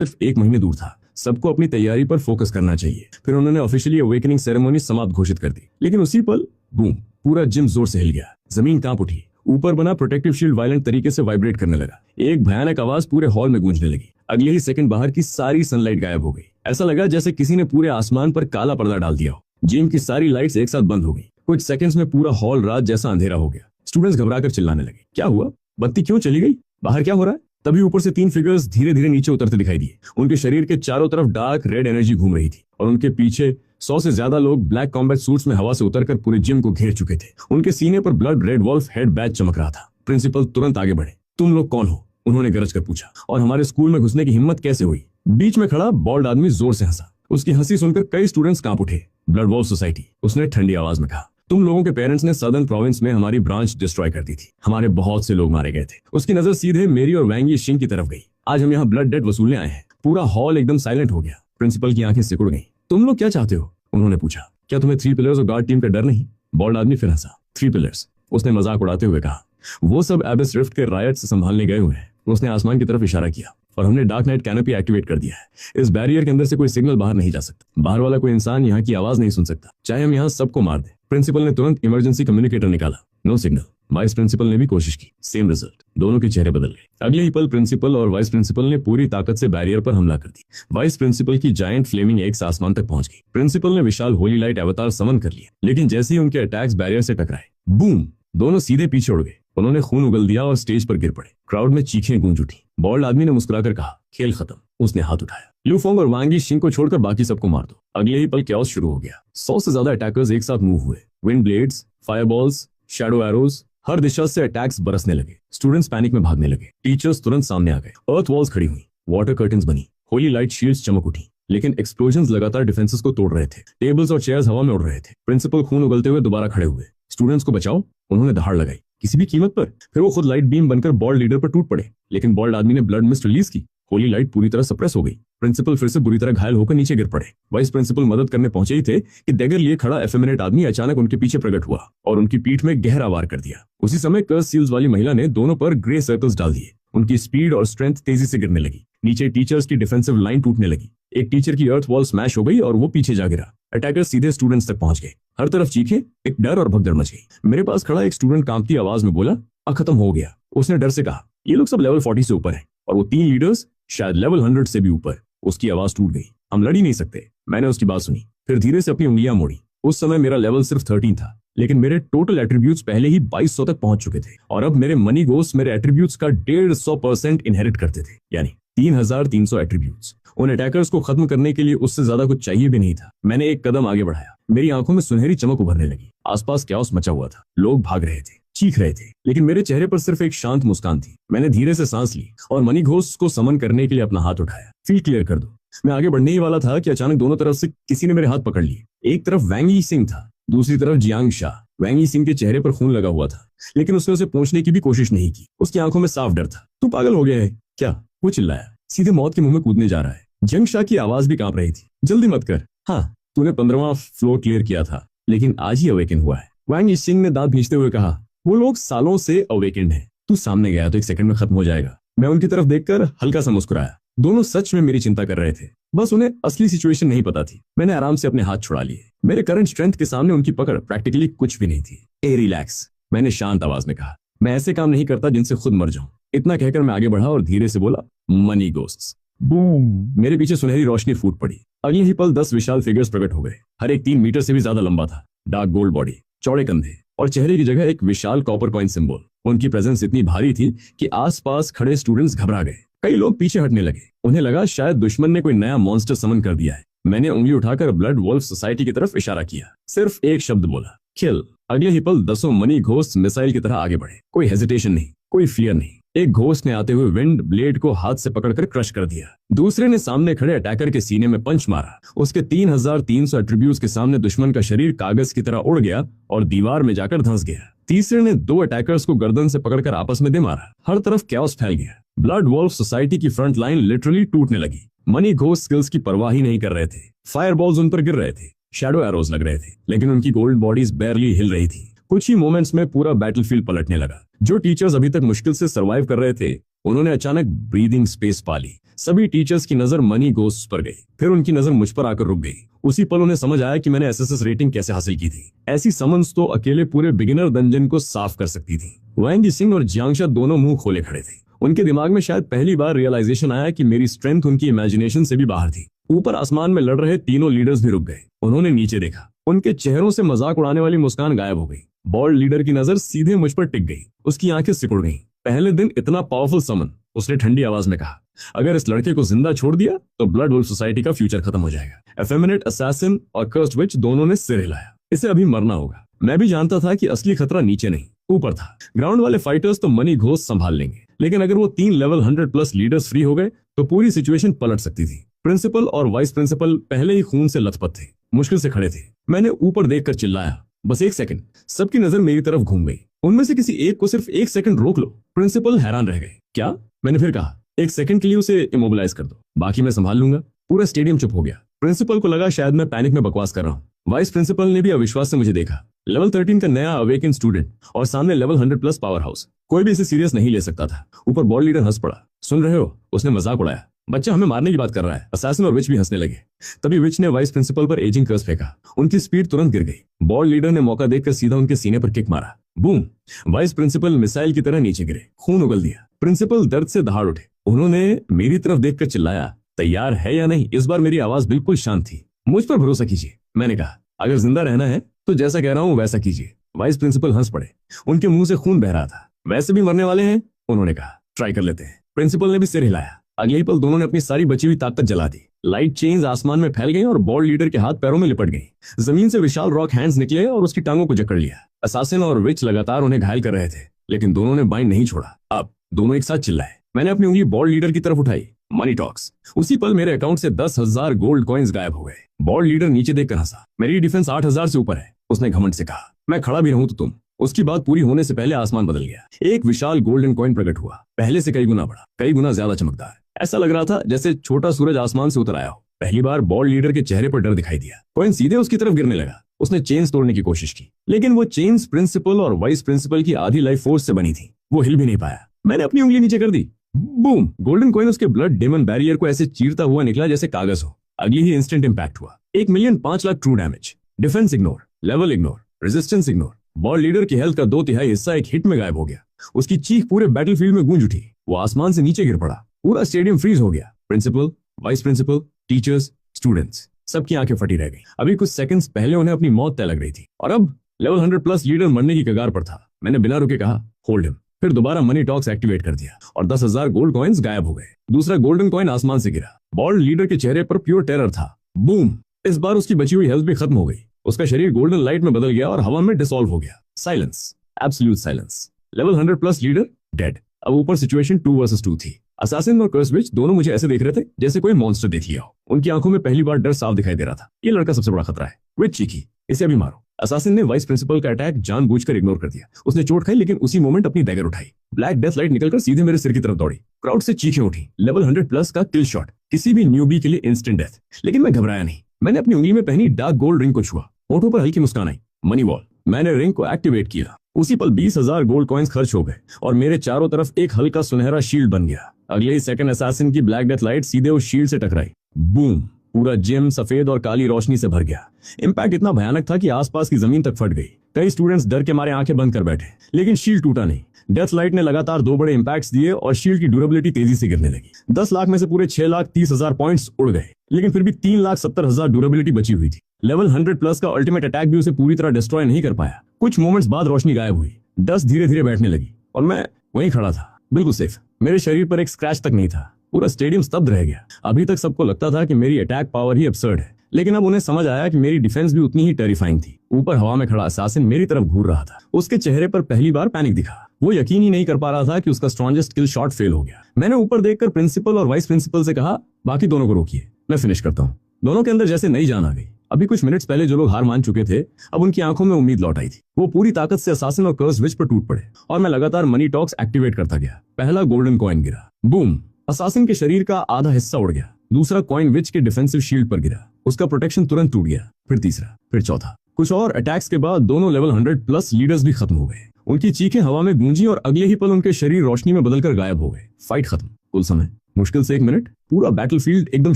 सिर्फ एक महीने दूर था। सबको अपनी तैयारी पर फोकस करना चाहिए। फिर उन्होंने ऑफिशियली अवेकनिंग सेरेमनी समाप्त घोषित कर दी। लेकिन उसी पल बूम, पूरा जिम जोर से हिल गया। जमीन कांप उठी। ऊपर बना प्रोटेक्टिव शील्ड वायलेंट तरीके से वाइब्रेट करने लगा। एक भयानक आवाज पूरे हॉल में गूंजने लगी। अगले ही सेकंड बाहर की सारी सनलाइट गायब हो गई। ऐसा लगा जैसे किसी ने पूरे आसमान पर काला पर्दा डाल दिया हो। जिम की सारी लाइट्स एक साथ बंद हो गई। कुछ सेकंड्स में पूरा हॉल रात जैसा अंधेरा हो गया। स्टूडेंट्स घबराकर चिल्लाने लगे, क्या हुआ? बत्ती क्यों चली गई? बाहर क्या हो रहा है? तभी ऊपर से 3 फिगर्स धीरे धीरे नीचे उतरते दिखाई दिए। उनके शरीर के चारों तरफ डार्क रेड एनर्जी घूम रही थी और उनके पीछे 100 से ज्यादा लोग ब्लैक कॉम्बैट सूट्स में हवा से उतरकर पूरे जिम को घेर चुके थे। उनके सीने पर blood red wolf head badge चमक रहा था। प्रिंसिपल तुरंत आगे बढ़े। तुम लोग कौन हो? उन्होंने गरज कर पूछा। और हमारे स्कूल में घुसने की हिम्मत कैसे हुई? बीच में खड़ा बॉल्ड आदमी जोर से हंसा। उसकी हंसी सुनकर कई स्टूडेंट्स कांप उठे। ब्लड वॉल्फ सोसाइटी, उसने ठंडी आवाज में कहा। तुम लोगों के पेरेंट्स ने सदर्न प्रोविंस में हमारी ब्रांच डिस्ट्रॉय कर दी थी। हमारे बहुत से लोग मारे गए थे। उसकी नजर सीधे मेरी और वैंग यीशिंग की तरफ गई। आज हम यहाँ ब्लड डेट वसूलने आए हैं। पूरा हॉल एकदम साइलेंट हो गया। प्रिंसिपल की आंखें सिकुड़ गईं। तुम लोग क्या चाहते हो? उन्होंने पूछा। क्या तुम्हें 3 पिलर्स और गार्ड टीम का डर नहीं? बॉल्ड आदमी फिर हंसा। 3 पिलर्स, उसने मजाक उड़ाते हुए कहा। वो सब एबिस रिफ्ट के रायट से संभालने गए हुए हैं। उसने आसमान की तरफ इशारा किया। और हमने डार्क नाइट कैनोपी एक्टिवेट कर दिया है। इस बैरियर के अंदर से कोई सिग्नल बाहर नहीं जा सकता। बाहर वाला कोई इंसान यहाँ की आवाज नहीं सुन सकता, चाहे हम यहाँ सबको मार दें। प्रिंसिपल ने तुरंत इमरजेंसी कम्युनिकेटर निकाला। No signal. वाइस प्रिंसिपल ने भी कोशिश की। Same result. दोनों के चेहरे बदल गए। अगले ही पल प्रिंसिपल और वाइस प्रिंसिपल ने पूरी ताकत से बैरियर पर हमला कर दी। वाइस प्रिंसिपल की जायंट फ्लेमिंग एक्स आसमान तक पहुंच गई। प्रिंसिपल ने विशाल होली लाइट अवतार समन कर लिया। लेकिन जैसे ही उनके अटैक्स बैरियर से टकराए, बूम, दोनों सीधे पीछे उड़ गए। उन्होंने खून उगल दिया और स्टेज पर गिर पड़े। क्राउड में चीखें गूंज उठी। बॉल्ड आदमी ने मुस्कुराकर कहा, खेल खत्म। उसने हाथ उठाया। लू फोंग और वांग यीशिंग को छोड़कर बाकी सबको मार दो। अगले ही पल कैओस शुरू हो गया। 100 से ज्यादा अटैकर्स एक साथ मूव हुए। विंड ब्लेड्स, फायरबॉल्स, शैडो एरोज, हर दिशा से अटैक्स बरसने लगे। स्टूडेंट्स पैनिक में भागने लगे। टीचर्स तुरंत सामने आ गए। अर्थ वॉल्स खड़ी हुई। वाटर कर्टन्स बनी। होली लाइट शील्ड्स चमक उठी। लेकिन एक्सप्लोजन्स लगातार डिफेंसेस को तोड़ रहे थे। टेबल्स और चेयर्स हवा में उड़ रहे थे। प्रिंसिपल खून उगलते हुए दोबारा खड़े हुए। स्टूडेंट्स को बचाओ, उन्होंने दहाड़ लगाई, किसी भी कीमत पर। फिर वो खुद लाइट बीम बनकर बॉल्ड लीडर पर टूट पड़े। लेकिन बॉल्ड आदमी ने ब्लड मिस्ट रिलीज की। होली लाइट पूरी तरह सप्रेस हो गई। प्रिंसिपल फिर से बुरी तरह घायल होकर नीचे गिर पड़े। वाइस प्रिंसिपल मदद करने पहुंचे ही थे कि डैगर लिए खड़ा एफेमिनेट आदमी अचानक उनके पीछे प्रकट हुआ और उनकी पीठ में गहरा वार कर दिया। उसी समय कर्स सील्स वाली महिला ने दोनों पर ग्रे सर्कल्स डाल दिए। उनकी स्पीड और स्ट्रेंथ तेजी से गिरने लगी। नीचे टीचर्स की डिफेंसिव लाइन टूटने लगी। एक टीचर की अर्थ वॉल स्मैश हो गई और वो पीछे जा गिरा। अटैकर सीधे स्टूडेंट्स तक पहुंच गए। हर तरफ चीखें, एक डर और भगदड़ मच गई। मेरे पास खड़ा एक स्टूडेंट कांपती आवाज में बोला, अब खत्म हो गया। उसने डर से कहा, ये लोग सब लेवल 40 से ऊपर हैं और वो 3 लीडर्स शायद लेवल 100 से भी ऊपर। उसकी आवाज टूट गई। हम लड़ ही नहीं सकते। मैंने उसकी बात सुनी, फिर धीरे से अपनी उंगलियां मोड़ी। उस समय मेरा लेवल सिर्फ 13 था, लेकिन मेरे टोटल एट्रीब्यूट्स पहले ही 2200 तक पहुंच चुके थे और अब मेरे मनी गोस्ट मेरे एट्रीब्यूट्स का 150% इनहेरिट करते थे, यानी 3300 एट्रीब्यूट्स। उन अटैकर्स को खत्म करने के लिए उससे ज्यादा कुछ चाहिए भी नहीं था। मैंने एक कदम आगे बढ़ाया। मेरी आंखों में सुनहरी चमक उभरने लगी। आसपास कैओस मचा हुआ था। लोग भाग रहे थे, चीख रहे थे, लेकिन मेरे चेहरे पर सिर्फ एक शांत मुस्कान थी। मैंने धीरे से सांस ली और मनी घोस्ट को समन करने के लिए अपना हाथ उठाया। फील्ड क्लियर कर दो। मैं आगे बढ़ने ही वाला था कि अचानक दोनों तरफ से किसी ने मेरे हाथ पकड़ लिए। एक तरफ वैंग यीशिंग था, दूसरी तरफ जियांग शा। वैंग यीशिंग के चेहरे पर खून लगा हुआ था, लेकिन उसने उसे पहुंचने की भी कोशिश नहीं की। उसकी आंखों में साफ डर था। तू पागल हो गया है क्या? वो चिल्लाया। सीधे मौत के मुंह में कूदने जा रहा है। जियांग शा की आवाज भी कांप रही थी। जल्दी मत कर। हाँ, तूने 15वां फ्लोर क्लियर किया था, लेकिन आज ही अवेकन हुआ है। वैंग यीशिंग ने दांत भींचते हुए कहा, वो लोग सालों से अवेकेंड हैं। तू सामने गया तो 1 सेकंड में खत्म हो जाएगा। मैं उनकी तरफ देखकर हल्का सा मुस्कुराया। दोनों सच में मेरी चिंता कर रहे थे, बस उन्हें असली सिचुएशन नहीं पता थी। मैंने आराम से अपने हाथ छुड़ा लिए। मेरे करंट स्ट्रेंथ के सामने उनकी पकड़ प्रैक्टिकली कुछ भी नहीं थी। ए रिलैक्स, मैंने शांत आवाज में कहा। मैं ऐसे काम नहीं करता जिनसे खुद मर जाऊं। इतना कहकर मैं आगे बढ़ा और धीरे से बोला, मनी गोस्ट्स। बूम, मेरे पीछे सुनहरी रोशनी फूट पड़ी। अगले ही पल 10 विशाल फिगर्स प्रकट हो गए। हर एक 3 मीटर से भी ज्यादा लंबा था। डार्क गोल्ड बॉडी, चौड़े कंधे और चेहरे की जगह एक विशाल कॉपर कॉइन सिंबल। उनकी प्रेजेंस इतनी भारी थी कि आसपास खड़े स्टूडेंट्स घबरा गए। कई लोग पीछे हटने लगे। उन्हें लगा शायद दुश्मन ने कोई नया मॉन्स्टर समन कर दिया है। मैंने उंगली उठाकर ब्लड वॉल्फ सोसाइटी की तरफ इशारा किया। सिर्फ एक शब्द बोला, किल। अगले ही पल 10 मनी घोस्ट मिसाइल की तरह आगे बढ़े। कोई हेजिटेशन नहीं, कोई फियर नहीं। एक घोस्ट ने आते हुए विंड ब्लेड को हाथ से पकड़कर क्रश कर दिया। दूसरे ने सामने खड़े अटैकर के सीने में पंच मारा। उसके 3300 एट्रीब्यूट्स के सामने दुश्मन का शरीर कागज की तरह उड़ गया और दीवार में जाकर धंस गया। तीसरे ने 2 अटैकर्स को गर्दन से पकड़कर आपस में दे मारा। हर तरफ कैओस फैल गया। ब्लड वॉल्फ सोसाइटी की फ्रंट लाइन लिटरली टूटने लगी। मनी घोस्ट स्किल्स की परवाह ही नहीं कर रहे थे। फायरबॉल्स उन पर गिर रहे थे, शैडो एरोज लग रहे थे, लेकिन उनकी गोल्ड बॉडीज बैरली हिल रही थी। कुछ ही मोमेंट्स में पूरा बैटलफील्ड पलटने लगा। जो टीचर्स अभी तक मुश्किल से सर्वाइव कर रहे थे, उन्होंने अचानक ब्रीदिंग स्पेस पा ली। सभी टीचर्स की नजर मनी गोस्ट पर गई, फिर उनकी नजर मुझ पर आकर रुक गई। उसी पल उन्हें समझ आया कि मैंने एसएसएस रेटिंग कैसे हासिल की थी। ऐसी समन्स तो अकेले पूरे बिगिनर डंजन को साफ कर सकती थी। वांगी सिंह और जियांगशा दोनों मुंह खोले खड़े थे। उनके दिमाग में शायद पहली बार रियलाइजेशन आया कि मेरी स्ट्रेंथ उनकी इमेजिनेशन से भी बाहर थी। ऊपर आसमान में लड़ रहे तीनों लीडर्स भी रुक गए। उन्होंने नीचे देखा, उनके चेहरों से मजाक उड़ाने वाली मुस्कान गायब हो गई। बॉल्ड लीडर की नजर सीधे मुझ पर टिक गई। उसकी आंखें सिकुड़ गईं। पहले दिन इतना पावरफुल समन, उसने ठंडी आवाज में कहा। अगर इस लड़के को जिंदा छोड़ दिया तो ब्लड वुल्फ सोसाइटी का फ्यूचर खत्म हो जाएगा। एफेमिनेट असैसिन और कर्स्ड विच दोनों ने सिर हिलाया। इसे अभी मरना होगा। मैं भी जानता था कि असली खतरा नीचे नहीं, ऊपर था। ग्राउंड वाले फाइटर्स तो मनी घोष संभाल लेंगे, लेकिन अगर वो 3 लेवल 100+ लीडर्स फ्री हो गए तो पूरी सिचुएशन पलट सकती थी। प्रिंसिपल और वाइस प्रिंसिपल पहले ही खून से लथपथ थे, मुश्किल से खड़े थे। मैंने ऊपर देखकर चिल्लाया, बस 1 सेकंड। सबकी नजर मेरी तरफ घूम गई। उनमें से किसी एक को सिर्फ 1 सेकंड रोक लो। प्रिंसिपल हैरान रह गए। क्या? मैंने फिर कहा, 1 सेकंड के लिए उसे इमोबिलाइज कर दो, बाकी मैं संभाल लूंगा। पूरा स्टेडियम चुप हो गया। प्रिंसिपल को लगा शायद मैं पैनिक में बकवास कर रहा हूँ। वाइस प्रिंसिपल ने भी अविश्वास से मुझे देखा। लेवल 13 का नया अवेकन स्टूडेंट और सामने लेवल 100+ पावर हाउस। कोई भी इसे सीरियस नहीं ले सकता था। ऊपर बॉल लीडर हंस पड़ा। सुन रहे हो? उसने मजाक उड़ाया। बच्चा हमें मारने की बात कर रहा है। असैसिन और विच भी हंसने लगे। तभी विच ने वाइस प्रिंसिपल पर एजिंग कर्स फेंका। उनकी स्पीड तुरंत गिर गई। बॉल लीडर ने मौका देखकर सीधा उनके सीने पर किक मारा। बूम! वाइस प्रिंसिपल मिसाइल की तरह नीचे गिरे। खून उगल दिया। प्रिंसिपल दर्द से दहाड़ उठे। उन्होंने मेरी तरफ देखकर चिल्लाया, तैयार है या नहीं? इस बार मेरी आवाज बिल्कुल शांत थी। मुझ पर भरोसा कीजिए, मैंने कहा। अगर जिंदा रहना है तो जैसा कह रहा हूँ वैसा कीजिए। वाइस प्रिंसिपल हंस पड़े। उनके मुंह से खून बह रहा था। वैसे भी मरने वाले हैं, उन्होंने कहा। ट्राई कर लेते हैं। प्रिंसिपल ने भी सिर हिलाया। अगले ही पल दोनों ने अपनी सारी बची हुई ताकत जला दी। लाइट चेन्स आसमान में फैल गई और बॉल लीडर के हाथ पैरों में लिपट गई। जमीन से विशाल रॉक हैंड्स निकले और उसकी टांगों को जकड़ लिया। असैसिन और विच लगातार उन्हें घायल कर रहे थे, लेकिन दोनों ने बाइंड नहीं छोड़ा। अब दोनों एक साथ चिल्लाए। मैंने अपनी उंगली बॉल लीडर की तरफ उठाई। Money talks. उसी पल मेरे अकाउंट से 10,000 गोल्ड कॉइन्स गायब हो गए। बॉल लीडर नीचे देखकर हंसा। मेरी डिफेंस 8,000 से ऊपर है, उसने घमंड से कहा। मैं खड़ा भी रहूं तो तुम। उसकी बात पूरी होने से पहले आसमान बदल गया। एक विशाल गोल्डन कॉइन प्रकट हुआ, पहले से कई गुना बड़ा, कई गुना ज्यादा चमकदार। ऐसा लग रहा था जैसे छोटा सूरज आसमान से उतर आया हो। पहली बार बॉल लीडर के चेहरे पर डर दिखाई दिया। कॉइन सीधे उसकी तरफ गिरने लगा। उसने चेन्स तोड़ने की कोशिश की, लेकिन वो चेन्स प्रिंसिपल और वाइस प्रिंसिपल की आधी लाइफ फोर्स से बनी थी। वो हिल भी नहीं पाया। मैंने अपनी उंगली नीचे कर दी। बूम! गोल्डन कॉइन उसके ब्लड डेमन बैरियर को ऐसे चीरता हुआ निकला जैसे कागज हो। अगली ही इंस्टेंट इंपैक्ट हुआ। 1,05,00,000 true damage. Defence ignore, level ignore, resistance ignore. Ball leader की हेल्थ का 2/3 हिस्सा एक हिट में गायब हो गया। उसकी चीख पूरे बैटलफील्ड में गूंज उठी। वो आसमान से नीचे गिर पड़ा। पूरा स्टेडियम फ्रीज हो गया। Principal, vice principal, teachers, students, सबकी आंखें फटी रह गई। अभी कुछ सेकंड्स पहले उन्हें अपनी मौत तय लग रही थी और अब लेवल 100+ लीडर मरने की कगार पर था। मैंने बिना रुके कहा, होल्ड हिम। फिर दोबारा मनी टॉक्स एक्टिवेट कर दिया और 10,000 गोल्ड कॉइन्स गायब हो गए। दूसरा गोल्डन कॉइन आसमान से गिरा। बॉल लीडर के चेहरे पर प्योर टेरर था। बूम! इस बार उसकी बची हुई हेल्थ भी खत्म हो गई। उसका शरीर गोल्डन लाइट में बदल गया और हवा में डिसॉल्व हो गया। Silence, absolute silence. Level 100+ leader dead. अब ऊपर सिचुएशन 2 वर्सेस 2 थी। असैसिन और कर्सविच दोनों मुझे ऐसे देख रहे थे जैसे कोई मॉन्स्टर देख लिया हो। उनकी आंखों में पहली बार डर साफ दिखाई दे रहा था। ये लड़का सबसे बड़ा खतरा है। विच चीखी, इसे अभी मारो। असैसिन ने वाइस प्रिंसिपल का अटैक जानबूझकर इग्नोर कर दिया। उसने चोट खाई, लेकिन उसी मोमेंट अपनी डैगर उठाई। ब्लैक डेथ लाइट निकलकर सीधे मेरे सिर की तरफ दौड़ी। क्राउड से चीखें उठी। लेवल 100+ का किल शॉट, किसी भी न्यूबी के लिए इंस्टेंट डेथ। लेकिन मैं घबराया नहीं। मैंने अपनी उंगली में पहनी डार्क गोल्ड रिंग को छुआ। होठों पर हल्की मुस्कान आई। Money wall. मैंने रिंग को एक्टिवेट किया। उसी पल 20,000 गोल्ड कॉइन्स खर्च हो गए और मेरे चारों तरफ एक हल्का सुनहरा शील्ड बन गया। अगले ही सेकंड असैसिन की ब्लैक डेथ लाइट सीधे उस शील्ड से टकराई। बूम! पूरा जिम सफेद और काली रोशनी से भर गया। इंपैक्ट इतना भयानक था कि आसपास की जमीन तक फट गई। कई स्टूडेंट्स डर के मारे आंखें बंद कर बैठे, लेकिन शील्ड टूटा नहीं। डेथ लाइट ने लगातार 2 बड़े इंपैक्ट्स दिए और शील्ड की ड्यूरेबिलिटी तेजी से गिरने लगी। 10 लाख में से पूरे 6,30,000 पॉइंट्स उड़ गए, लेकिन फिर भी 3,70,000 ड्यूरेबिलिटी बची हुई थी। लेवल 100+ का अल्टीमेट अटैक भी उसे पूरी तरह डिस्ट्रॉय नहीं कर पाया। कुछ मोमेंट्स बाद रोशनी गायब हुई। डस्ट धीरे धीरे बैठने लगी और मैं वहीं खड़ा था, बिल्कुल सेफ। मेरे शरीर पर एक स्क्रैच तक नहीं था। पूरा स्टेडियम स्तब्ध रह गया। अभी तक सबको लगता था कि मेरी अटैक पावर ही अब्सर्ड है, लेकिन अब उन्हें समझ आया कि मेरी डिफेंस भी उतनी ही टेरिफाइंग थी। ऊपर हवा में खड़ा असैसिन मेरी तरफ घूर रहा था। उसके चेहरे पर पहली बार पैनिक दिखा। वो यकीन ही नहीं कर पा रहा था कि उसका स्ट्रॉन्गेस्ट किल शॉट फेल हो गया। मैंने ऊपर देखकर प्रिंसिपल और वाइस प्रिंसिपल से कहा, बाकी दोनों को रोकिए, मैं फिनिश करता हूँ। दोनों के अंदर जैसे नई जान आ गई। अभी कुछ मिनट्स पहले जो लोग हार मान चुके थे, अब उनकी आंखों में उम्मीद लौट आई थी। वो पूरी ताकत से असैसिन और कर्सविच पर टूट पड़े और मैं लगातार मनी टॉक्स एक्टिवेट करता गया। पहला गोल्डन कॉइन गिरा। बूम! असैसिन के शरीर का आधा हिस्सा उड़ गया। दूसरा कॉइन विच के डिफेंसिव शील्ड पर गिरा। उसका प्रोटेक्शन तुरंत टूट गया। फिर तीसरा, फिर चौथा। कुछ और अटैक्स के बाद दोनों लेवल 100+ लीडर्स भी खत्म हो गए। उनकी चीखें हवा में गूंजी और अगले ही पल उनके शरीर रोशनी में बदलकर गायब हो गए। फाइट खत्म। कुल समय मुश्किल से 1 मिनट पूरा बैटलफील्ड एकदम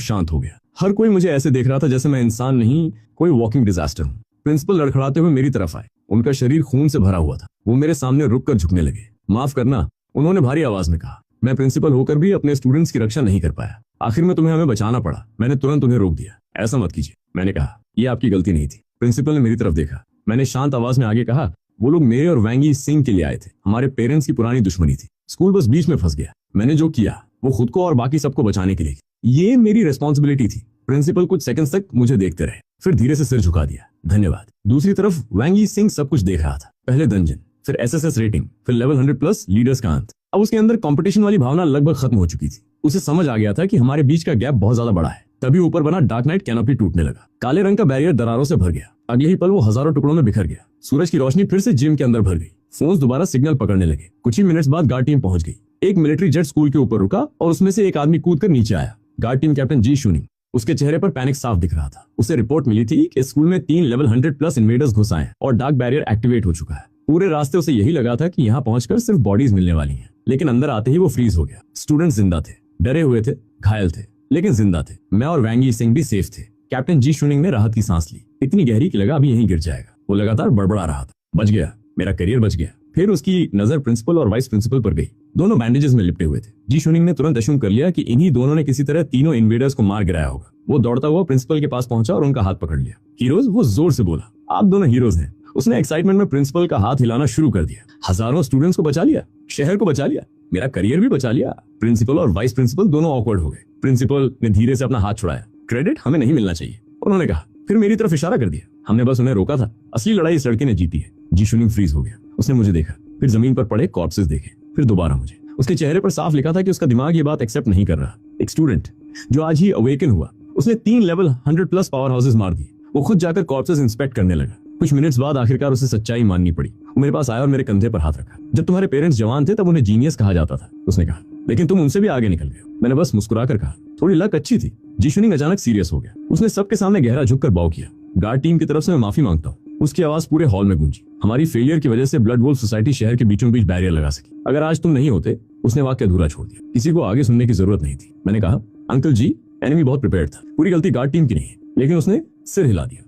शांत हो गया। हर कोई मुझे ऐसे देख रहा था जैसे मैं इंसान नहीं, कोई वॉकिंग डिजास्टर हूँ। प्रिंसिपल लड़खड़ाते हुए मेरी तरफ आए। उनका शरीर खून से भरा हुआ था। वो मेरे सामने रुक कर झुकने लगे। माफ करना, उन्होंने भारी आवाज में कहा। मैं प्रिंसिपल होकर भी अपने स्टूडेंट्स की रक्षा नहीं कर पाया। आखिर में तुम्हें हमें बचाना पड़ा। मैंने तुरंत उन्हें रोक दिया। ऐसा मत कीजिए, मैंने कहा। यह आपकी गलती नहीं थी। प्रिंसिपल ने मेरी तरफ देखा। मैंने शांत आवाज में आगे कहा, वो लोग मेरे और वैंगी सिंह के लिए आए थे। हमारे पेरेंट्स की पुरानी दुश्मनी थी। स्कूल बस बीच में फंस गया। मैंने जो किया वो खुद को और बाकी सबको बचाने के लिए। ये मेरी रिस्पॉन्सिबिलिटी थी। प्रिंसिपल कुछ सेकंड्स तक मुझे देखते रहे, फिर धीरे से सिर झुका दिया। धन्यवाद। दूसरी तरफ वैंगी सिंह सब कुछ देख रहा था। पहले दंजन, फिर एसएसएस रेटिंग, फिर लेवल 100+ लीडर्स का अंत। अब उसके अंदर कंपटीशन वाली भावना लगभग खत्म हो चुकी थी। उसे समझ आ गया था कि हमारे बीच का गैप बहुत ज्यादा बड़ा है। तभी ऊपर बना डार्क नाइट कैनोपी टूटने लगा। काले रंग का बैरियर दरारों से भर गया। अगले ही पल वो हजारों टुकड़ों में बिखर गया। सूरज की रोशनी फिर से जिम के अंदर भर गई। फोन्स दोबारा सिग्नल पकड़ने लगे। कुछ ही मिनट्स बाद गार्ड टीम पहुंच गई। एक मिलिट्री जेट स्कूल के ऊपर रुका और उसमें से एक आदमी कूद कर नीचे आया। Guard team captain Ji शूनिंग। उसके चेहरे पर पैनिक साफ दिख रहा था। उसे रिपोर्ट मिली थी कि स्कूल में 3 लेवल 100+ इन्वेडर्स घुस आए और डार्क बैरियर एक्टिवेट हो चुका है। पूरे रास्ते उसे यही लगा था कि यहाँ पहुंचकर सिर्फ बॉडीज मिलने वाली हैं, लेकिन अंदर आते ही वो फ्रीज हो गया। स्टूडेंट्स जिंदा थे, डरे हुए थे, घायल थे, लेकिन जिंदा थे। मैं और वैंगी सिंह भी सेफ थे। कैप्टन जी शूनिंग ने राहत की सांस ली, इतनी गहरी कि लगा अभी यहीं गिर जाएगा। वो लगातार बड़बड़ा रहा था। बच गया, मेरा करियर बच गया। फिर उसकी नजर प्रिंसिपल और वाइस प्रिंसिपल पर गई। दोनों बैंडेजेस में लिपटे हुए थे। जी शूनिंग ने तुरंत अश्यूम कर लिया कि इन्हीं दोनों ने किसी तरह तीनों इन्वेडर्स को मार गिराया होगा। वो दौड़ता हुआ प्रिंसिपल के पास पहुंचा और उनका हाथ पकड़ लिया। हीरोज, वो जोर से बोला, आप दोनों हीरोज हैं। उसने एक्साइटमेंट में प्रिंसिपल का हाथ हिलाना शुरू कर दिया। हजारों स्टूडेंट्स को बचा लिया, शहर को बचा लिया, मेरा करियर भी बचा लिया। प्रिंसिपल और वाइस प्रिंसिपल दोनों ऑकवर्ड हो गए। प्रिंसिपल ने धीरे से अपना हाथ छुड़ाया। क्रेडिट हमें नहीं मिलना चाहिए, उन्होंने कहा। फिर मेरी तरफ इशारा कर दिया। हमने बस उन्हें रोका था। असली लड़ाई इस लड़के ने जीती है। जी शूनिंग फ्रीज हो गया। उसने मुझे देखा, फिर जमीन पर पड़े कॉर्प्सेस देखे, फिर दोबारा मुझे। उसके चेहरे पर साफ लिखा था कि उसका दिमाग ये बात एक्सेप्ट नहीं कर रहा। एक स्टूडेंट जो आज ही अवेकन हुआ, उसने 3 लेवल 100+ पावर हाउसेस मार दिए। वो खुद जाकर कॉर्प्सेस इंस्पेक्ट करने लगा। कुछ मिनट्स बाद आखिरकार उसे सच्चाई माननी पड़ी। वो मेरे पास आया और मेरे कंधे पर हाथ रखा। जब तुम्हारे पेरेंट्स जवान थे तब उन्हें जीनियस कहा जाता था, उसने कहा, लेकिन तुम उनसे भी आगे निकल गए। मैंने बस मुस्कुराकर कहा, थोड़ी लक अच्छी थी। जी शूनिंग अचानक सीरियस हो गया। उसने सबके सामने गहरा झुककर बाव किया। गार्ड टीम की तरफ से मैं माफी मांगता हूँ। उसकी आवाज पूरे हॉल में गूंजी। हमारी फेलियर की वजह से ब्लड वुल्फ सोसाइटी शहर के बीचों बीच बैरियर लगा सकी। अगर आज तुम नहीं होते। उसने वाक्य अधूरा छोड़ दिया। किसी को आगे सुनने की जरूरत नहीं थी। मैंने कहा, अंकल जी, एनिमी बहुत प्रिपेयर्ड था। पूरी गलती गार्ड टीम की नहीं है। लेकिन उसने सिर हिला दिया।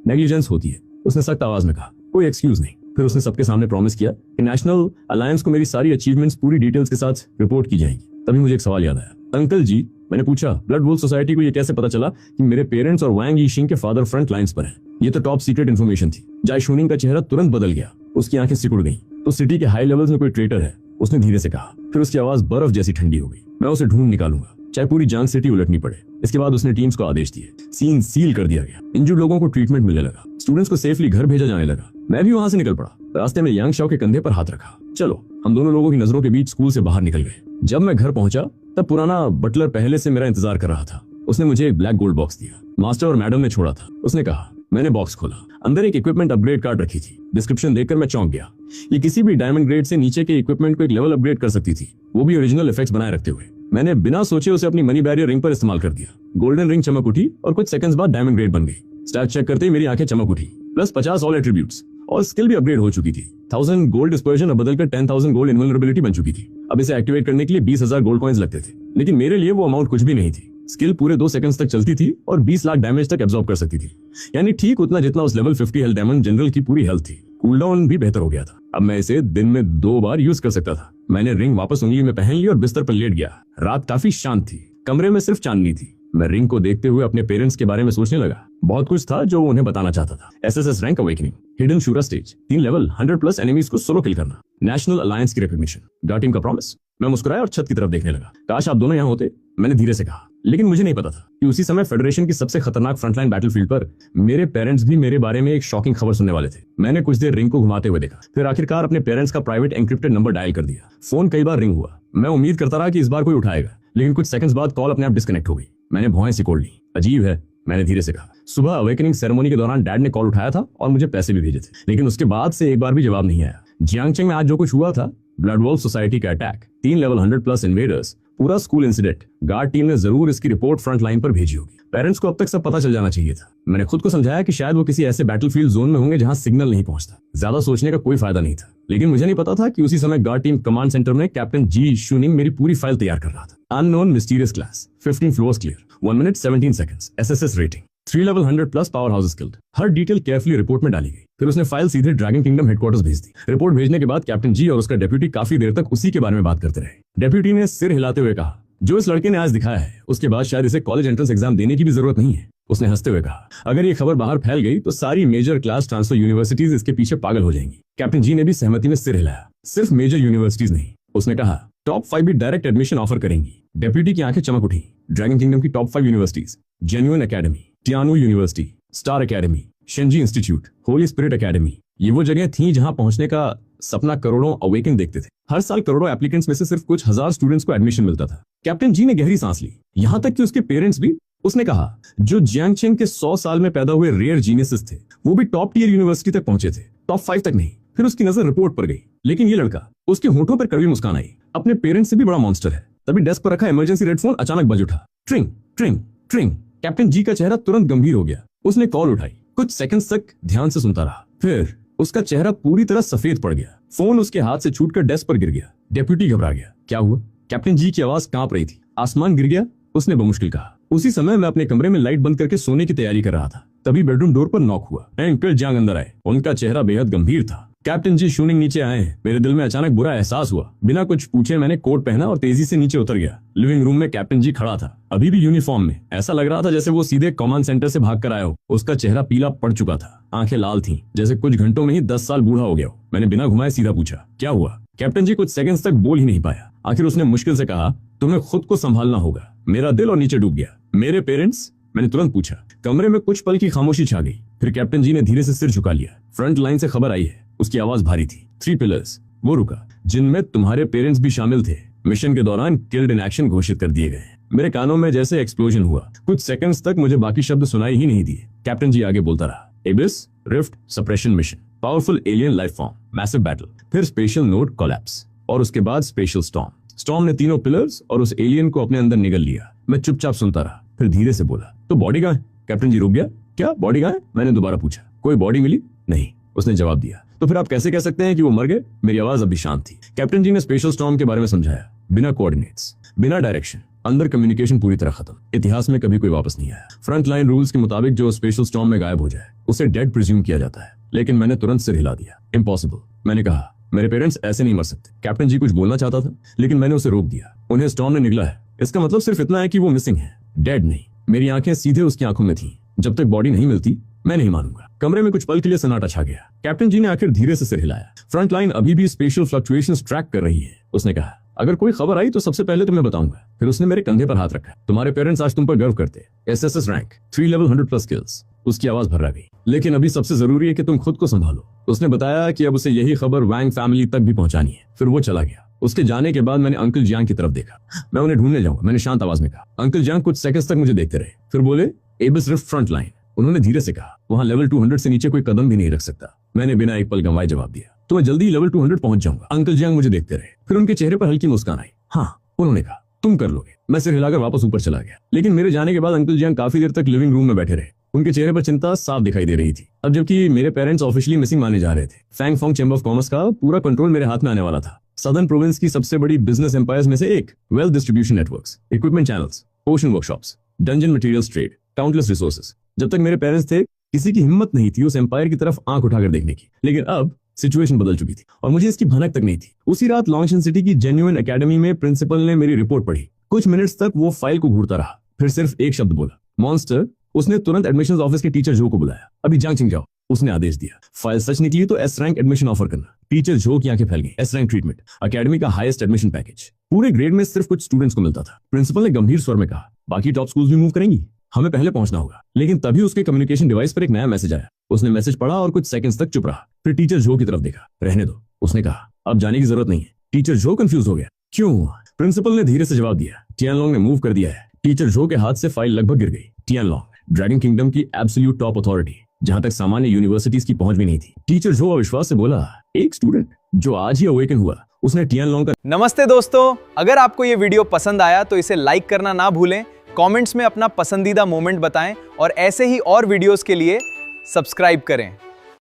नेग्लिजेंस होती है, उसने सख्त आवाज में कहा, कोई एक्सक्यूज नहीं। फिर उसने सबके सामने प्रॉमिस किया कि नेशनल अलायंस को मेरी सारी अचीवमेंट्स पूरी डिटेल्स के साथ रिपोर्ट की जाएगी। तभी मुझे एक सवाल याद आया। अंकल जी, मैंने पूछा, ब्लड वुल्फ सोसाइटी को ये कैसे पता चला कि मेरे पेरेंट्स और वैंग यीशिंग के फादर फ्रंट लाइंस पर हैं? ये तो टॉप सीक्रेट इन्फॉर्मेशन थी। जाय शूनिंग का चेहरा तुरंत बदल गया। उसकी आंखें सिकुड़ गईं। तो सिटी के हाई लेवल्स में कोई ट्रेटर है, उसने धीरे से कहा। फिर उसकी आवाज बर्फ जैसी ठंडी हो गई। मैं उसे ढूंढ निकालूंगा, चाहे पूरी जांग सिटी उलटनी पड़े। इसके बाद उसने टीम्स को आदेश दिए। सीन सील कर दिया गया। इंजर्ड लोगों को ट्रीटमेंट मिलने लगा। स्टूडेंट्स को सेफली घर भेजा जाने लगा। मैं भी वहां से निकल पड़ा। रास्ते में यांग शाओ के कंधे पर हाथ रखा। चलो, हम दोनों लोगों की नजरों के बीच स्कूल से बाहर निकल गए। जब मैं घर पहुंचा तब पुराना बटलर पहले से मेरा इंतजार कर रहा था। उसने मुझे एक ब्लैक गोल्ड बॉक्स दिया। मास्टर और मैडम ने छोड़ा था, उसने कहा। मैंने बॉक्स खोला। अंदर एक इक्विपमेंट अपग्रेड कार्ड रखी थी। डिस्क्रिप्शन देखकर मैं चौंक गया। ये किसी भी डायमंड ग्रेड से नीचे के इक्विपमेंट को एक लेवल अपग्रेड कर सकती थी, वो भी ओरिजिनल इफेक्ट्स बनाए रखते हुए। मैंने बिना सोचे उसे अपनी मनी बैरियर रिंग पर इस्तेमाल कर दिया। गोल्डन रिंग चमक उठी और कुछ सेकंड्स बाद डायमंड ग्रेड बन गई। स्टैट चेक करते ही मेरी आंखें चमक उठी। प्लस 50 ऑल एट्रीब्यूट्स और स्किल भी अपग्रेड हो चुकी थी। 1000 गोल्ड डिस्पर्जन अब बदलकर 10,000 गोल्ड इनवल्नरेबिलिटी बन चुकी थी। अब इसे एक्टिवेट करने के लिए 20,000 गोल्ड कॉइंस लगते थे, लेकिन मेरे लिए वो अमाउंट कुछ भी नहीं थी। स्किल पूरे 2 सेकंड्स तक चलती थी और 20 लाख डैमेज तक एब्जॉर्ब कर सकती थी, यानी ठीक उतना जितना उस लेवल 50 हेल्थ डायमंड जनरल की पूरी हेल्थ थी। कूलडाउन भी बेहतर हो गया था। अब मैं इसे दिन में 2 बार यूज कर सकता था। मैंने रिंग वापस उंगली में पहन ली और बिस्तर पर लेट गया। रात काफी शांत थी। कमरे में सिर्फ चांदनी थी। मैं रिंग को देखते हुए अपने पेरेंट्स के बारे में सोचने लगा। बहुत कुछ था जो वो उन्हें बताना चाहता था। एसएसएस रैंक अवेकनिंग, हिडन शूरा स्टेज, 3 लेवल 100+ एनिमीज को सोलो किल करना, नेशनल अलायंस की रिकॉग्निशन, गार्ड टीम का प्रॉमिस। मैं मुस्कुराया और छत की तरफ देखने लगा। काश आप दोनों यहाँ होते, मैंने धीरे से कहा। लेकिन मुझे नहीं पता था कि उसी समय फेडरेशन की सबसे खतरनाक फ्रंटलाइन बैटलफील्ड पर मेरे पेरेंट्स भी मेरे बारे में एक शॉकिंग खबर सुनने वाले थे। मैंने कुछ देर रिंग को घुमाते हुए देखा, फिर आखिरकार अपने पेरेंट्स का प्राइवेट एन्क्रिप्टेड नंबर डायल कर दिया। फोन कई बार रिंग हुआ। मैं उम्मीद करता रहा कि इस बार कोई उठाएगा, लेकिन कुछ सेकंड्स बाद कॉल अपने आप डिस्कनेक्ट हो गई। मैंने भौहें सिकोड़ ली। अजीब है, मैंने धीरे से कहा। सुबह अवेकनिंग सेरेमनी के दौरान डैड ने कॉल उठाया था और मुझे पैसे भी भेजे थे, लेकिन उसके बाद से एक बार भी जवाब नहीं आया। जियांगचेंग में आज जो कुछ हुआ था, ब्लड वुल्फ सोसाइटी का अटैक, 3 लेवल 100+ इन्वेडर्स, पूरा स्कूल इंसिडेंट गार्ड टीम ने जरूर इसकी रिपोर्ट फ्रंट लाइन पर भेजी होगी। पेरेंट्स को अब तक सब पता चल जाना चाहिए था। मैंने खुद को समझाया कि शायद वो किसी ऐसे बैटलफील्ड जोन में होंगे जहां सिग्नल नहीं पहुंचता। ज्यादा सोचने का कोई फायदा नहीं था, लेकिन मुझे नहीं पता था कि उसी समय गार्ड टीम कमांड सेंटर में कैप्टन जी शूनिंग मेरी पूरी फाइल तैयार कर रहा था। Unknown mysterious class, 15 floors clear, 1 minute 17 seconds, SSS rating, 3 level 100+ power house skilled. हर डिटेल केयरफुली रिपोर्ट में डाली गई। फिर उसने फाइल सीधे ड्रैगन किंगडम हेडक्वार्टर्स भेज दी। रिपोर्ट भेजने के बाद कैप्टन जी और उसका डेप्यूटी काफी देर तक उसी के बारे में बात करते रहे। डेप्यूटी ने सिर हिलाते हुए कहा, जो इस लड़के ने आज दिखाया है उसके बाद शायद इसे कॉलेज एंट्रेंस एग्जाम देने की भी जरूरत नहीं है। उसने हंसते हुए कहा, अगर ये खबर बाहर फैल गई तो सारी मेजर क्लास ट्रांसफर यूनिवर्सिटीज इसके पीछे पागल हो जाएंगी। कैप्टन जी ने भी सहमति में सिर हिलाया। सिर्फ मेजर यूनिवर्सिटीज नहीं, उसने कहा टॉप 5 भी डायरेक्ट एडमिशन ऑफर करेंगी। डेप्यूटी की आंखें चमक उठी। ड्रैगन किंगडम की top 5 universities, Genuine Academy, Tiano University, Star Academy, Shenji Institute, Holy Spirit Academy, ये वो जगह थी जहां पहुंचने का सपना करोड़ों अवेकन देखते थे। हर साल करोड़ों एप्लीकेंट्स में से सिर्फ कुछ हजार स्टूडेंट्स को एडमिशन मिलता था। कैप्टन जी ने गहरी सांस ली, यहां तक कि उसके पेरेंट्स भी। उसने कहा, जो जियांगचेंग के 100 साल में पैदा हुए रेयर जीनियसेस थे वो भी टॉप टियर यूनिवर्सिटी तक पहुंचे थे, टॉप 5 तक नहीं। फिर उसकी नजर रिपोर्ट पर गई, लेकिन ये लड़का, उसके होठों पर कड़वी मुस्कान आई। अपने पेरेंट्स से भी बड़ा मॉन्स्टर है। तभी डेस्क पर रखा इमरजेंसी रेड फोन अचानक बज उठा। ट्रिंग ट्रिंग ट्रिंग। कैप्टन जी का चेहरा तुरंत गंभीर हो गया। उसने कॉल उठाई, कुछ सेकंड्स तक ध्यान से सुनता रहा, फिर उसका चेहरा पूरी तरह सफेद पड़ गया। फोन उसके हाथ से छूटकर डेस्क पर गिर गया। डेप्यूटी घबरा गया। क्या हुआ? कैप्टन जी की आवाज कांप रही थी। आसमान गिर गया, उसने बमुश्किल कहा। उसी समय मैं अपने कमरे में लाइट बंद करके सोने की तैयारी कर रहा था। तभी बेडरूम डोर पर नॉक हुआ। अंकल जियांग अंदर आए। उनका चेहरा बेहद गंभीर था। कैप्टन जी शूनिंग नीचे आए। मेरे दिल में अचानक बुरा एहसास हुआ। बिना कुछ पूछे मैंने कोट पहना और तेजी से नीचे उतर गया। लिविंग रूम में कैप्टन जी खड़ा था, अभी भी यूनिफॉर्म में। ऐसा लग रहा था जैसे वो सीधे कमांड सेंटर से भाग कर आया हो। उसका चेहरा पीला पड़ चुका था, आंखें लाल थीं, जैसे कुछ घंटों में ही 10 साल बूढ़ा हो गया हो। मैंने बिना घुमाए सीधा पूछा, क्या हुआ? कैप्टन जी कुछ सेकंड्स तक बोल ही नहीं पाया। आखिर उसने मुश्किल से कहा, तुम्हें खुद को संभालना होगा। मेरा दिल और नीचे डूब गया। मेरे पेरेंट्स? मैंने तुरंत पूछा। कमरे में कुछ पल की खामोशी छा गई। फिर कैप्टन जी ने धीरे से सिर झुका लिया। फ्रंट लाइन से खबर आई है। उसकी आवाज भारी थी। 3 पिलर्स। वो रुका, जिनमें तुम्हारे पेरेंट्स भी शामिल थे, मिशन के दौरान किल्ड इन एक्शन घोषित कर दिए गए। मेरे कानों में जैसे एक्सप्लोजन हुआ। कुछ सेकंड्स तक मुझे बाकी शब्द सुनाई ही नहीं दिए। कैप्टन जी आगे बोलता रहा, एबिस rift suppression mission, powerful alien life form, massive battle, फिर स्पेशल नोड कोलैप्स, और उसके बाद स्पेशल स्टॉर्म। स्टॉर्म ने तीनों पिलर्स और उस एलियन को अपने अंदर निगल लिया। मैं चुपचाप सुनता रहा, फिर धीरे से बोला, तो बॉडी कहाँ है? कैप्टन जी रुक गया। क्या बॉडी कहाँ है? मैंने दोबारा पूछा। कोई बॉडी मिली? नहीं, उसने जवाब दिया। तो फिर आप कैसे कह सकते हैं कि वो मर गए? मेरी आवाज अभी शांत थी। कैप्टन जी ने स्पेशल स्टॉर्म के बारे में समझाया। बिना कोऑर्डिनेट्स, बिना डायरेक्शन, अंदर कम्युनिकेशन पूरी तरह खत्म। इतिहास में कभी कोई वापस नहीं आया। फ्रंट लाइन रूल्स के मुताबिक जो स्पेशल स्टॉर्म में गायब हो जाए उसे डेड प्रिज्यूम किया जाता है। लेकिन मैंने तुरंत सिर हिला दिया। इम्पॉसिबल। मैंने कहा, मेरे पेरेंट्स ऐसे नहीं मर सकते। कैप्टन जी कुछ बोलना चाहता था, लेकिन मैंने उसे रोक दिया। उन्हें स्टॉर्म ने निगला है, इसका मतलब सिर्फ इतना है कि वो मिसिंग है, डेड नहीं। मेरी आंखें सीधे उसकी आंखों में थीं। जब तक बॉडी नहीं मिलती मैं नहीं मानूंगा। कमरे में कुछ पल के लिए सन्नाटा छा गया। कैप्टन जी ने आखिर धीरे से सिर हिलाया। फ्रंट लाइन अभी भी स्पेशल फ्लक्चुएशंस ट्रैक कर रही है। उसने कहा, अगर कोई खबर आई तो सबसे पहले तुम्हें बताऊंगा। फिर उसने मेरे कंधे पर हाथ रखा। तुम्हारे पेरेंट्स आज तुम पर गर्व करते। SSS rank, 3 level 100+ skills. उसकी आवाज भर्रा गई। लेकिन अभी सबसे जरूरी है कि तुम खुद को संभालो। उसने बताया कि अब उसे यही खबर वैंग फैमिली तक भी पहुंचानी है। फिर वो चला गया। उसके जाने के बाद मैंने अंकल जियांग की तरफ देखा। मैं उन्हें ढूंढने जाऊंगा, मैंने शांत आवाज में कहा। अंकल जियांग कुछ सेकंड्स तक मुझे देखते रहे, फिर बोले, एबिस रिफ्ट फ्रंट लाइन। उन्होंने धीरे से कहा, वहां लेवल 200 से नीचे कोई कदम भी नहीं रख सकता। मैंने बिना एक पल गंवाए जवाब दिया, तो मैं जल्दी लेवल 200 पहुंच जाऊंगा। अंकल जियांग मुझे देखते रहे, फिर उनके चेहरे पर हल्की मुस्कान आई। हाँ, उन्होंने कहा, तुम कर लोगे। मैं सिर हिलाकर वापस ऊपर चला गया। लेकिन मेरे जाने के बाद अंकल जियांग काफी देर तक लिविंग रूम में बैठे रहे। उनके चेहरे पर चिंता साफ दिखाई दे रही थी। अब जबकि मेरे पेरेंट्स ऑफिशियली मिसिंग माने जा रहे थे, Fang Fong chamber of commerce का पूरा कंट्रोल मेरे हाथ में आने वाला था। सदर्न प्रोविंस की सबसे बड़ी बिजनेस एम्पायर्स में से एक, wealth distribution networks, equipment channels, potion workshops, dungeon materials trade, countless resources. जब तक मेरे पेरेंट्स थे किसी की हिम्मत नहीं थी उस एम्पायर की तरफ आंख उठाकर देखने की। लेकिन अब सिचुएशन बदल चुकी थी और मुझे इसकी भनक तक नहीं थी। उसी रात लॉन्गशन सिटी की जेन्युइन एकेडमी में प्रिंसिपल ने मेरी रिपोर्ट पढ़ी। कुछ मिनट्स तक वो फाइल को घूरता रहा, फिर सिर्फ एक शब्द बोला, मॉन्स्टर। उसने तुरंत एडमिशंस ऑफिस के टीचर जो को बुलाया। अभी जांग जाओ, उसने आदेश दिया। फाइल सच निकली तो एस रैंक एडमिशन ऑफर करना। टीचर जो की आंखें फैल गई। एस रैंक ट्रीटमेंट, एकेडमी का हाईएस्ट एडमिशन पैकेज। पूरे ग्रेड में सिर्फ कुछ स्टूडेंट्स को मिलता था। प्रिंसिपल ने गंभीर स्वर में कहा, बाकी टॉप स्कूल्स भी मूव करेंगी, हमें पहले पहुंचना होगा। लेकिन तभी उसके कम्युनिकेशन डिवाइस पर एक नया मैसेज आया। उसने मैसेज पढ़ा और कुछ सेकंड्स तक चुप रहा। फिर टीचर जो की तरफ देखा। रहने दो, उसने कहा, अब जाने की जरूरत नहीं है। टीचर जो कंफ्यूज हो गया। क्यों? प्रिंसिपल ने धीरे से जवाब दिया, टियानलोंग ने मूव कर दिया है। टीचर जो के हाथ से फाइल लगभग गिर गई। टियानलोंग, ड्रैगन किंगडम की एब्सोल्यूट टॉप अथॉरिटी, जहां तक सामान्य यूनिवर्सिटीज की पहुंच भी नहीं थी। टीचर जो अविश्वास से बोला, एक स्टूडेंट जो आज ही अवेकन हुआ, उसने टियान लॉन्ग का नमस्ते दोस्तों, अगर आपको ये वीडियो पसंद आया तो इसे लाइक करना ना भूलें, कमेंट्स में अपना पसंदीदा मोमेंट बताएं और ऐसे ही और वीडियोस के लिए सब्सक्राइब करें।